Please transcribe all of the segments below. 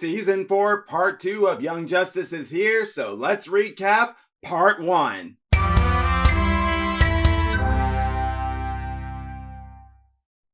Season 4, Part 2 of Young Justice is here, so let's recap Part 1.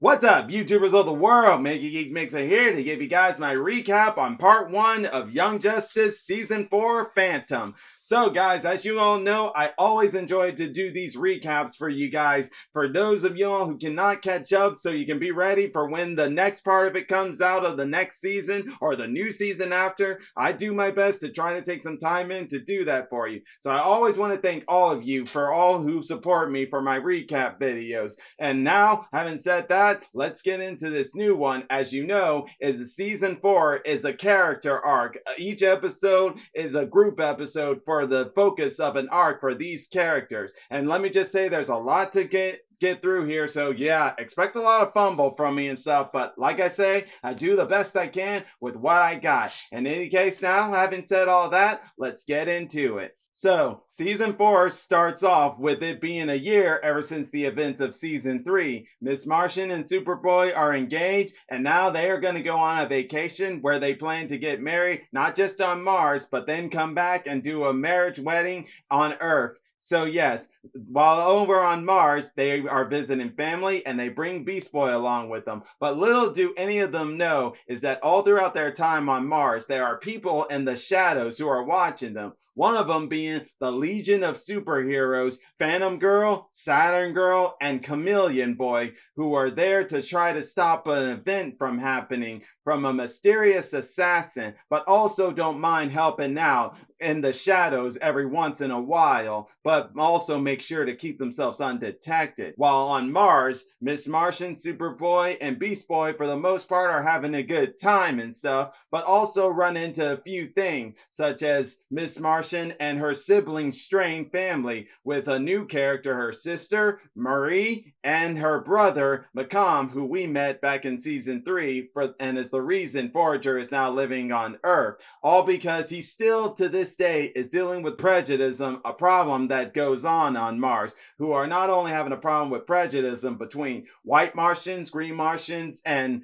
What's up, YouTubers of the world? MegaGeekMixer here to give you guys my recap on Part 1 of Young Justice Season 4 Phantom. So guys, as you all know, I always enjoy to do these recaps for you guys, for those of y'all who cannot catch up, so you can be ready for when the next part of it comes out of the next season or the new season after. I do my best to try to take some time in to do that for you. So I always want to thank all of you for all who support me for my recap videos. And now, having said that, let's get into this new one. As you know, is Season 4 is a character arc. Each episode is a group episode for the focus of an arc for these characters. And let me just say, there's a lot to get through here, so yeah, expect a lot of fumble from me and stuff, but like I say, I do the best I can with what I got. In any case, now, having said all that, let's get into it. So, Season 4 starts off with it being a year ever since the events of Season 3. Miss Martian and Superboy are engaged, and now they are going to go on a vacation where they plan to get married, not just on Mars, but then come back and do a marriage wedding on Earth. So yes, while over on Mars, they are visiting family and they bring Beast Boy along with them. But little do any of them know is that all throughout their time on Mars, there are people in the shadows who are watching them. One of them being the Legion of Superheroes, Phantom Girl, Saturn Girl, and Chameleon Boy, who are there to try to stop an event from happening from a mysterious assassin, but also don't mind helping out in the shadows every once in a while, but also make sure to keep themselves undetected. While on Mars, Miss Martian, Superboy, and Beast Boy for the most part are having a good time and stuff, but also run into a few things, such as Miss Martian and her sibling strained family, with a new character, her sister, Marie, and her brother, Macomb, who we met back in Season 3, and is the reason Forager is now living on Earth, all because he still, to this day, is dealing with prejudice, a problem that goes on Mars, who are not only having a problem with prejudice between white Martians, green Martians, and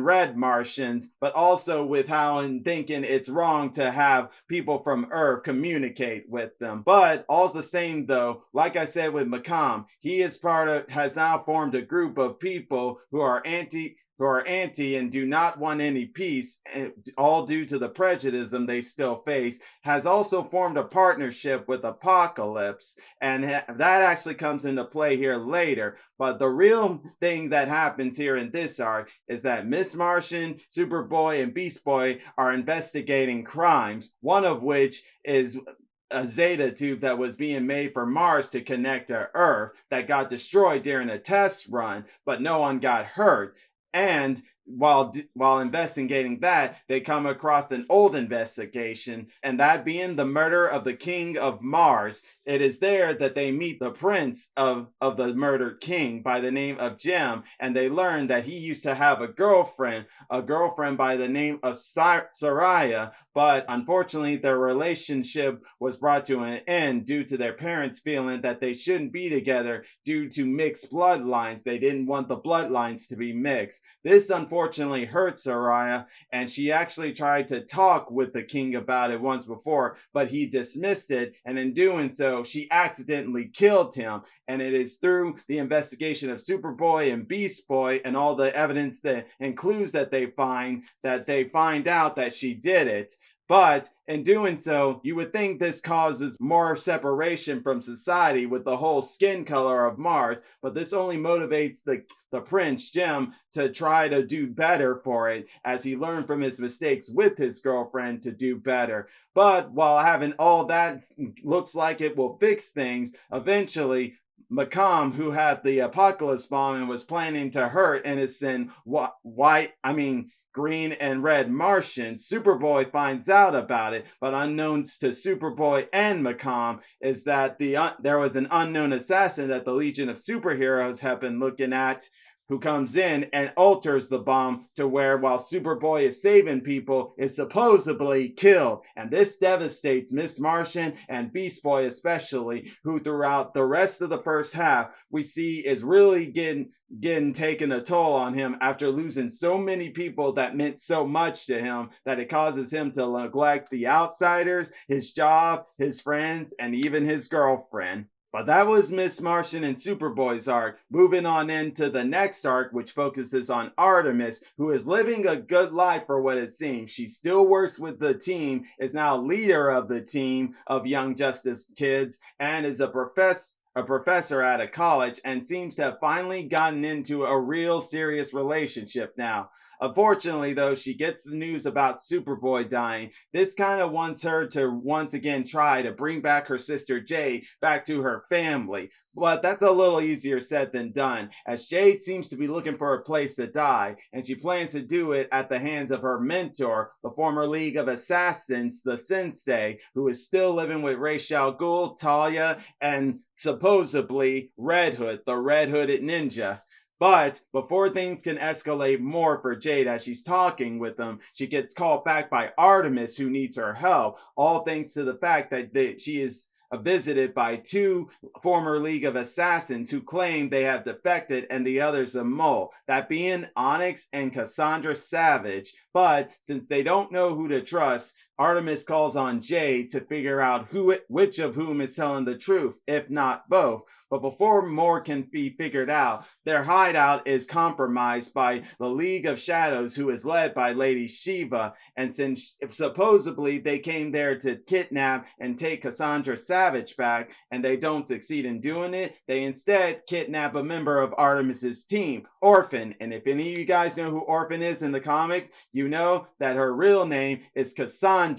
red Martians, but also with how in thinking it's wrong to have people from Earth communicate with them. But all the same though, like I said with Macomb, he is has now formed a group of people who are anti and do not want any peace, all due to the prejudice they still face, has also formed a partnership with Apocalypse, and that actually comes into play here later. But the real thing that happens here in this arc is that Miss Martian, Superboy, and Beast Boy are investigating crimes, one of which is a Zeta tube that was being made for Mars to connect to Earth that got destroyed during a test run, but no one got hurt. And while investigating that, they come across an old investigation, and that being the murder of the King of Mars. It is there that they meet the prince of the murdered king by the name of Jem, and they learn that he used to have a girlfriend by the name of Soraya, but unfortunately their relationship was brought to an end due to their parents feeling that they shouldn't be together due to mixed bloodlines. They didn't want the bloodlines to be mixed. This unfortunately hurt Soraya, and she actually tried to talk with the king about it once before, but he dismissed it, and in doing so, she accidentally killed him. And it is through the investigation of Superboy and Beast Boy and all the evidence and clues that they find out that she did it. But in doing so, you would think this causes more separation from society with the whole skin color of Mars, but this only motivates the Prince Jem to try to do better for it, as he learned from his mistakes with his girlfriend to do better. But while having all that looks like it will fix things, eventually Macomb, who had the Apocalypse bomb and was planning to hurt innocent green and red Martians, Superboy finds out about it, but unknowns to Superboy and Macomb is that there was an unknown assassin that the Legion of Superheroes have been looking at, who comes in and alters the bomb to where while Superboy is saving people is supposedly killed. And this devastates Miss Martian and Beast Boy especially, who throughout the rest of the first half we see is really getting taken a toll on him after losing so many people that meant so much to him that it causes him to neglect the outsiders, his job, his friends, and even his girlfriend. But that was Miss Martian and Superboy's arc. Moving on into the next arc, which focuses on Artemis, who is living a good life for what it seems. She still works with the team, is now leader of the team of Young Justice kids, and is a professor at a college and seems to have finally gotten into a real serious relationship now. Unfortunately, though, she gets the news about Superboy dying. This kind of wants her to once again try to bring back her sister Jade back to her family. But that's a little easier said than done, as Jade seems to be looking for a place to die, and she plans to do it at the hands of her mentor, the former League of Assassins, the Sensei, who is still living with Ra's al Ghul, Talia, and supposedly Red Hood, the red-hooded ninja. But before things can escalate more for Jade as she's talking with them, she gets called back by Artemis, who needs her help, all thanks to the fact that she is visited by two former League of Assassins who claim they have defected and the others a mole, that being Onyx and Cassandra Savage. But since they don't know who to trust, Artemis calls on Jade to figure out which of whom is telling the truth, if not both. But before more can be figured out, their hideout is compromised by the League of Shadows, who is led by Lady Shiva. And since supposedly they came there to kidnap and take Cassandra Savage back, and they don't succeed in doing it, they instead kidnap a member of Artemis's team, Orphan. And if any of you guys know who Orphan is in the comics, you know that her real name is Cassandra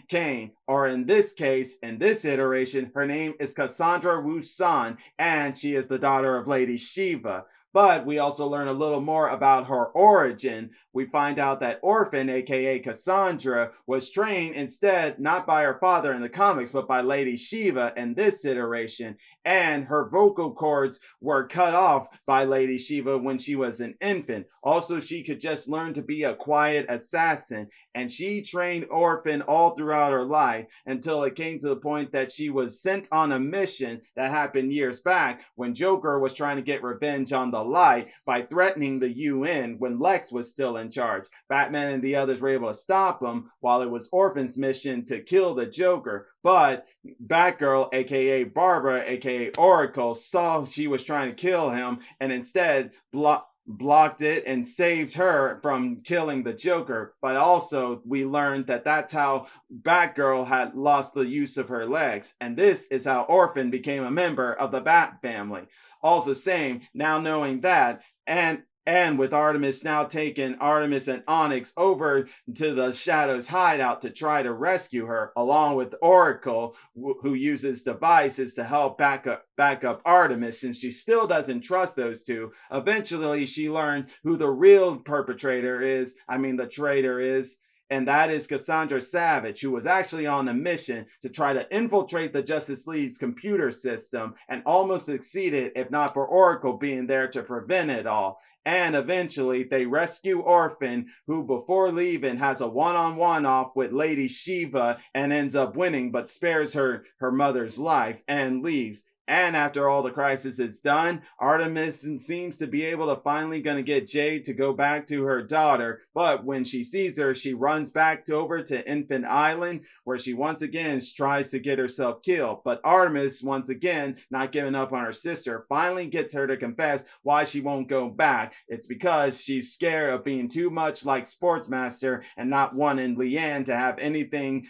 Cain, or in this case, in this iteration, her name is Cassandra Wusan, and she is the daughter of Lady Shiva. But we also learn a little more about her origin. We find out that Orphan, aka Cassandra, was trained instead not by her father in the comics, but by Lady Shiva in this iteration. And her vocal cords were cut off by Lady Shiva when she was an infant. Also, she could just learn to be a quiet assassin. And she trained Orphan all throughout her life until it came to the point that she was sent on a mission that happened years back when Joker was trying to get revenge on the Light by threatening the UN when Lex was still in charge. Batman and the others were able to stop him while it was Orphan's mission to kill the Joker. But Batgirl, aka Barbara, aka Oracle, saw she was trying to kill him and instead blocked it and saved her from killing the Joker. But also, we learned that that's how Batgirl had lost the use of her legs. And this is how Orphan became a member of the Bat family. All the same, now knowing that, and with Artemis now taking Artemis and Onyx over to the Shadows hideout to try to rescue her, along with Oracle, who uses devices to help back up Artemis, since she still doesn't trust those two. Eventually, she learned who the real perpetrator is, the traitor is, and that is Cassandra Savage, who was actually on a mission to try to infiltrate the Justice League's computer system and almost succeeded if not for Oracle being there to prevent it all. And eventually they rescue Orphan, who before leaving has a one-on-one off with Lady Shiva and ends up winning, but spares her mother's life and leaves. And after all the crisis is done, Artemis seems to be able to finally gonna get Jade to go back to her daughter. But when she sees her, she runs back over to Infant Island, where she once again tries to get herself killed. But Artemis, once again, not giving up on her sister, finally gets her to confess why she won't go back. It's because she's scared of being too much like Sportsmaster and not wanting Leanne to have anything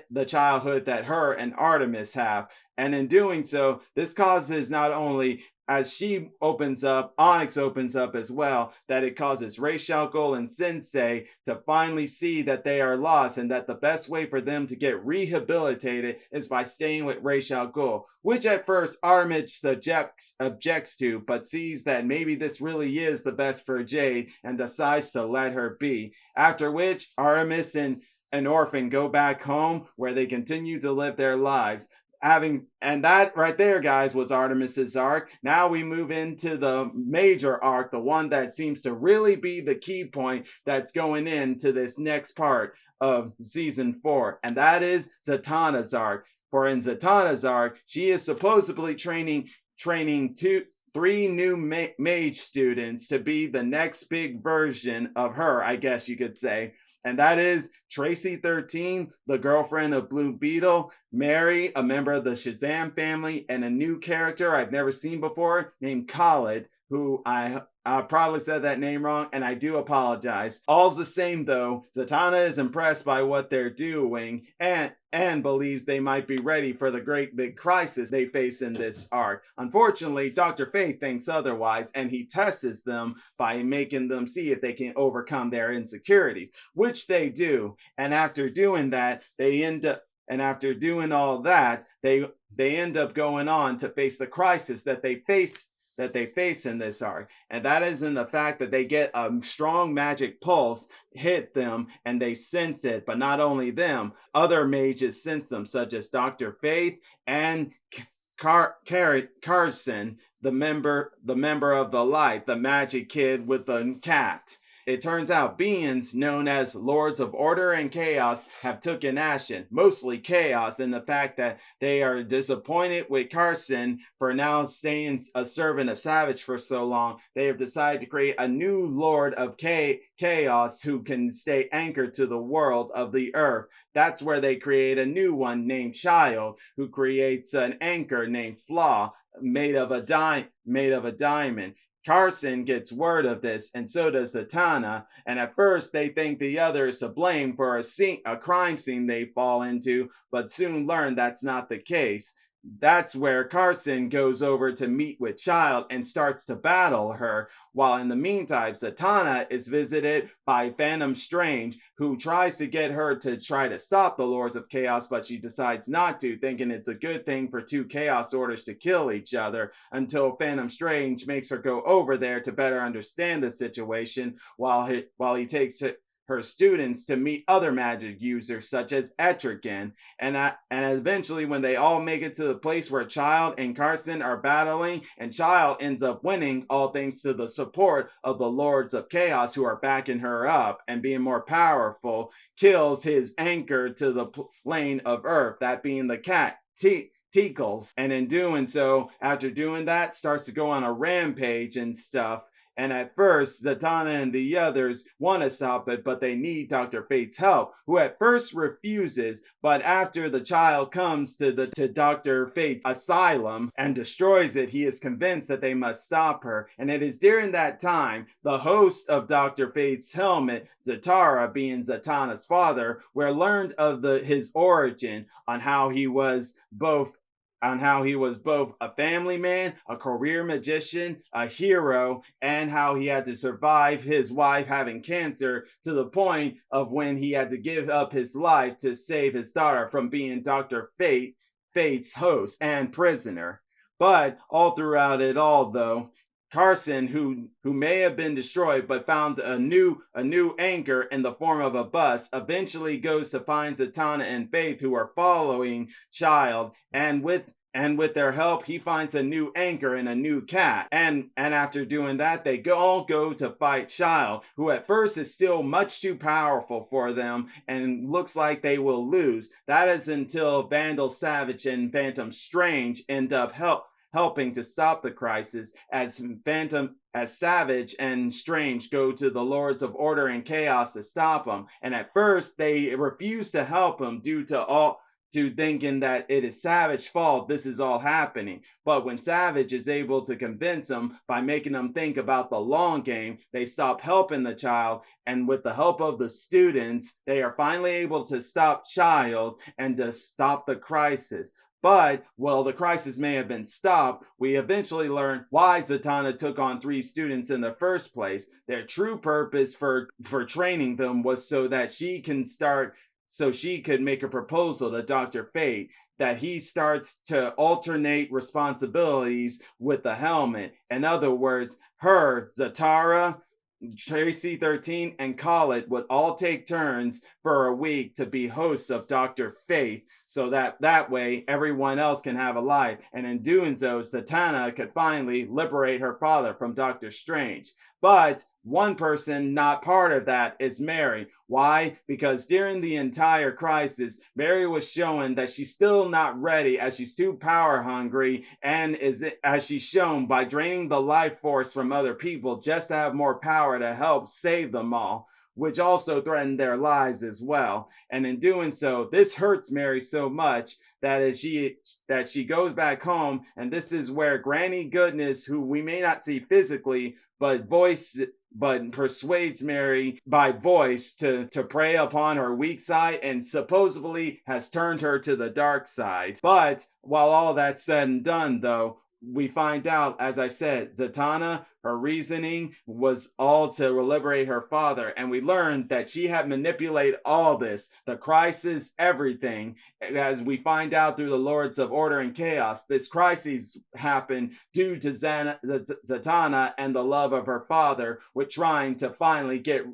the childhood that her and Artemis have. And in doing so, this causes not only as she opens up, Onyx opens up as well, that it causes Ra's al Ghul and Sensei to finally see that they are lost and that the best way for them to get rehabilitated is by staying with Ra's al Ghul, which at first Artemis objects to, but sees that maybe this really is the best for Jade and decides to let her be. After which, Artemis and Orphan go back home where they continue to live their lives. And that right there, guys, was Artemis's arc. Now we move into the major arc, the one that seems to really be the key point that's going into this next part of season 4, and that is Zetana's arc. For in Zetana's arc, she is supposedly training 3 new mage students to be the next big version of her, I guess you could say. And that is Tracy 13, the girlfriend of Blue Beetle, Mary, a member of the Shazam family, and a new character I've never seen before named Khalid, who I probably said that name wrong, and I do apologize. All's the same though. Zetana is impressed by what they're doing and believes they might be ready for the great big crisis they face in this arc. Unfortunately, Dr. Fate thinks otherwise, and he tests them by making them see if they can overcome their insecurities, which they do. And after doing that, after doing all that, they end up going on to face the crisis that they face in this arc, and that is in the fact that they get a strong magic pulse hit them and they sense it. But not only them, other mages sense them, such as Dr. Fate and Carson, the member of the light, the magic kid with the cat. It turns out beings known as Lords of Order and Chaos have taken action, mostly Chaos, in the fact that they are disappointed with Carson for now staying a servant of Savage for so long. They have decided to create a new Lord of Chaos who can stay anchored to the world of the Earth. That's where they create a new one named Child, who creates an anchor named Flaw, made of a diamond. Carson gets word of this, and so does Zetana, and at first they think the other is to blame for a crime scene they fall into, but soon learn that's not the case. That's where Carson goes over to meet with Child and starts to battle her, while in the meantime, Zetana is visited by Phantom Strange, who tries to get her to try to stop the Lords of Chaos, but she decides not to, thinking it's a good thing for 2 Chaos Orders to kill each other, until Phantom Strange makes her go over there to better understand the situation, while he takes her students to meet other magic users such as Etrigan, and eventually when they all make it to the place where Child and Carson are battling, and Child ends up winning, all thanks to the support of the Lords of Chaos who are backing her up and being more powerful, kills his anchor to the plane of Earth, that being the cat Tickles, and in doing so, after doing that, starts to go on a rampage and stuff. And at first, Zetana and the others want to stop it, but they need Dr. Fate's help, who at first refuses, but after the Child comes to Dr. Fate's asylum and destroys it, he is convinced that they must stop her. And it is during that time, the host of Dr. Fate's helmet, Zetara, being Zetana's father, where learned of his origin, on how he was both a family man, a career magician, a hero, and how he had to survive his wife having cancer to the point of when he had to give up his life to save his daughter from being Dr. Fate's host and prisoner. But all throughout it all, though, Carson, who may have been destroyed but found a new anchor in the form of a bus, eventually goes to find Zetana and Faith, who are following Child, and with their help, he finds a new anchor and a new cat. And after doing that, they all go to fight Child, who at first is still much too powerful for them and looks like they will lose. That is until Vandal Savage and Phantom Strange end up helping to stop the crisis, as Savage and Strange go to the Lords of Order and Chaos to stop them. And at first they refuse to help him due to thinking that it is Savage's fault this is all happening. But when Savage is able to convince them by making them think about the long game, they stop helping the Child, and with the help of the students, they are finally able to stop Child and to stop the crisis. But while the crisis may have been stopped, we eventually learn why Zetana took on 3 students in the first place. Their true purpose for training them was so she could make a proposal to Dr. Fate that he starts to alternate responsibilities with the helmet. In other words, Zetara, Tracy 13 and Khalid would all take turns for a week to be hosts of Dr. Fate, so that way everyone else can have a life. And in doing so, Zetana could finally liberate her father from Dr. Strange. But one person not part of that is Mary. Why? Because during the entire crisis, Mary was showing that she's still not ready, as she's too power hungry, and as she's shown by draining the life force from other people just to have more power to help save them all, which also threatened their lives as well. And in doing so, this hurts Mary so much that she goes back home, and this is where Granny Goodness, who we may not see physically, but persuades Mary by voice to prey upon her weak side, and supposedly has turned her to the dark side. But while all that's said and done, though, we find out, as I said, Zetana, her reasoning was all to liberate her father, and we learned that she had manipulated all this, the crisis, everything. As we find out through the Lords of Order and Chaos, this crisis happened due to Zetana and the love of her father, with trying to finally get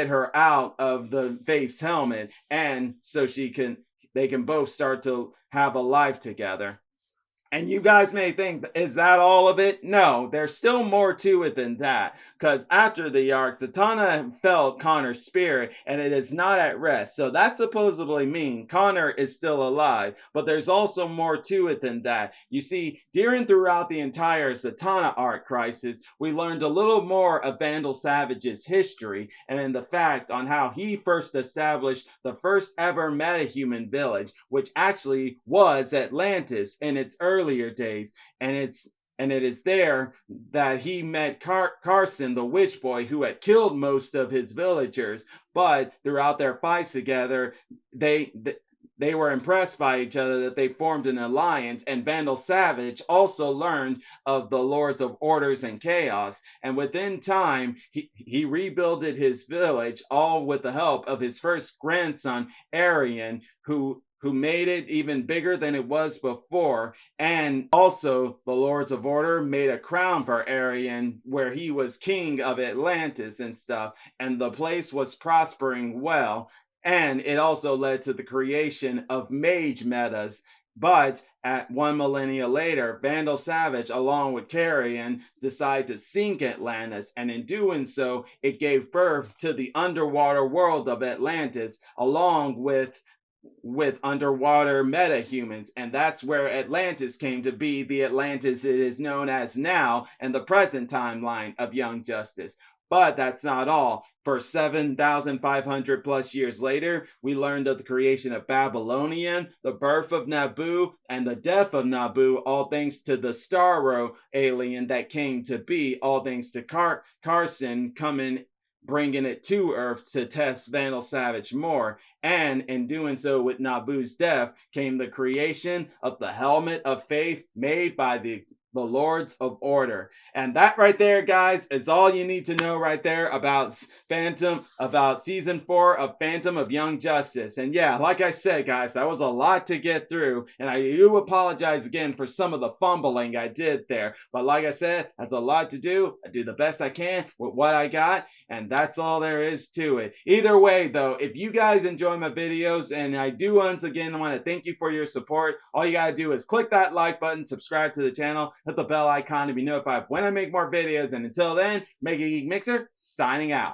her out of the Faith's helmet, and so they can both start to have a life together. And you guys may think, is that all of it? No, there's still more to it than that. Because after the arc, Zetana felt Connor's spirit, and it is not at rest. So that supposedly means Connor is still alive. But there's also more to it than that. You see, during throughout the entire Zetana arc crisis, we learned a little more of Vandal Savage's history, and in the fact on how he first established the first ever metahuman village, which actually was Atlantis in its earlier days, and it is there that he met Carson, the witch boy, who had killed most of his villagers. But throughout their fights together, they were impressed by each other, that they formed an alliance, and Vandal Savage also learned of the Lords of Orders and Chaos, and within time he rebuilded his village, all with the help of his first grandson, Arian, who made it even bigger than it was before. And also the Lords of Order made a crown for Arian, where he was king of Atlantis and stuff, and the place was prospering well. And it also led to the creation of mage metas. But at 1 millennia later, Vandal Savage, along with Carrion, decided to sink Atlantis, and in doing so, it gave birth to the underwater world of Atlantis, along with underwater metahumans, and that's where Atlantis came to be, the Atlantis it is known as now and the present timeline of Young Justice. But that's not all. For 7,500 plus years later, we learned of the creation of Babylonian, the birth of Naboo, and the death of Naboo, all thanks to the Starro alien that came to be, all thanks to Carson coming, bringing it to Earth to test Vandal Savage more. And in doing so, with Naboo's death, came the creation of the Helmet of Faith, made by the Lords of Order. And that right there, guys, is all you need to know right there about about season 4 of Phantom of Young Justice. And yeah, like I said, guys, that was a lot to get through, and I do apologize again for some of the fumbling I did there. But like I said, that's a lot to do. I do the best I can with what I got, and that's all there is to it. Either way, though, if you guys enjoy my videos, and I do once again want to thank you for your support, all you gotta do is click that like button, subscribe to the channel, hit the bell icon to be notified when I make more videos, and until then, MegaGeekMixer signing out.